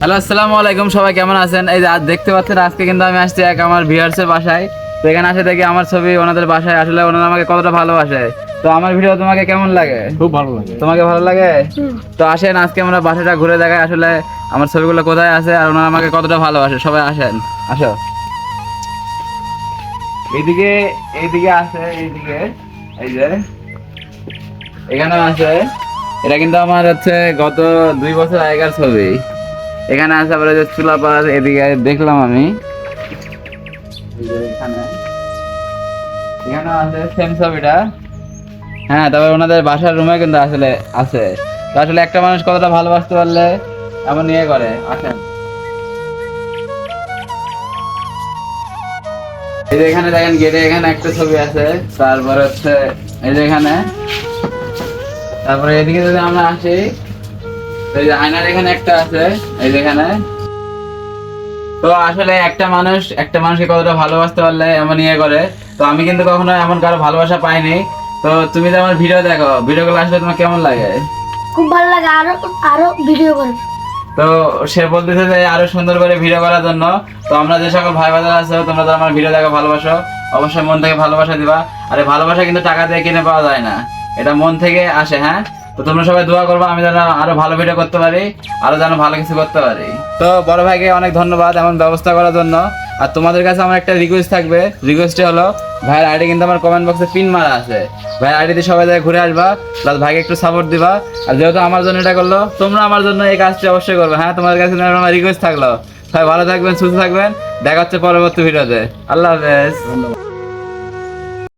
Hello, আসসালামু আলাইকুম। সবাই কেমন আছেন? এই যে আজ দেখতে পাচ্ছেন, আজকে কিন্তু আমি আসছি এক আমার ভিউয়ার্সের বাসায়। তো এখানে আসে দেখি আমার ছবি ওনাদের বাসায়, আসলে ওনারা আমাকে কতটা ভালোবাসে। তো আমার ভিডিও তোমাকে কেমন লাগে? খুব ভালো লাগে। তোমাকে ভালো লাগে? তো আসেন আজকে আমরা বাসাটা ঘুরে দেখাই, আসলে আমার ছবিগুলো কোথায় আছে আর ওনারা আমাকে কতটা ভালোবাসে। সবাই আসেন, আসো। এইদিকে এইদিকে আছে, এইদিকে এই যে এখানে আছে। এটা কিন্তু আমার হচ্ছে গত 2 বছর আগেকার ছবি। এখানে আছে আবার যে চুলাপাড়, এদিকে দেখলাম আমি। এই যে এখানে আছে সেম ছবিটা। হ্যাঁ, তারপর ওনাদের বাসার রুমে কিন্তু আসলে আছে। তো আসলে একটা মানুষ কতটা ভালোবাসতে পারলে এমন ইয়ে করে। আসেন, এই যে এখানে দেখেন গেটে এখানে একটা ছবি আছে। তারপর হচ্ছে এই যে এখানে, তারপরে এদিকে যদি আমরা আসি, এই যে আয়নার এখানে একটা আছে, এই যে এখানে। তো আসলে একটা মানুষকে কতটা ভালোবাসতে পারলে এমন ইয়ে করে। তো আমি কিন্তু কখনো এমন কারো ভালোবাসা পাইনি। তো তুমি যে আমার ভিডিও দেখো, ভিডিওগুলো আসলে তোমার কেমন লাগে? খুব ভালো লাগে, আরো আরো ভিডিও করো। তো সে বলতেছে যে আরো সুন্দর করে ভিডিও করার জন্য। তো আমরা যে সকল ভাই বাজার আছো, তোমরা তো আমার ভিডিও দেখো, ভালোবাসো, অবশ্যই মন থেকে ভালোবাসা দিবা। আর এই ভালোবাসা কিন্তু টাকা দিয়ে কিনে পাওয়া যায় না, এটা মন থেকে আসে। হ্যাঁ, তো তোমরা সবাই দোয়া করবা আমি যেন আরো ভালো ভিডিও করতে পারি, আরো যেন ভালো কিছু করতে পারি। তো বড় ভাইকে অনেক ধন্যবাদ এমন ব্যবস্থা করার জন্য। আর তোমাদের কাছে আমার একটা রিকোয়েস্ট থাকবে, রিকোয়েস্টটা হলো ভাইয়ের আইডি কিন্তু আমার কমেন্ট বক্সে পিন মারা আছে। ভাইয়ের আইডিতে সবাই জায়গায় ঘুরে আসবা, প্লাস ভাইকে একটু সাপোর্ট দিবা। আর যেহেতু আমার জন্য এটা করলো, তোমরা আমার জন্য এই কাজটি অবশ্যই করবে। হ্যাঁ, তোমাদের কাছে আমার রিকোয়েস্ট থাকলো। সবাই ভালো থাকবেন, সুস্থ থাকবেন, দেখা হচ্ছে পরবর্তী ভিডিওতে। আল্লাহ হাফেজ।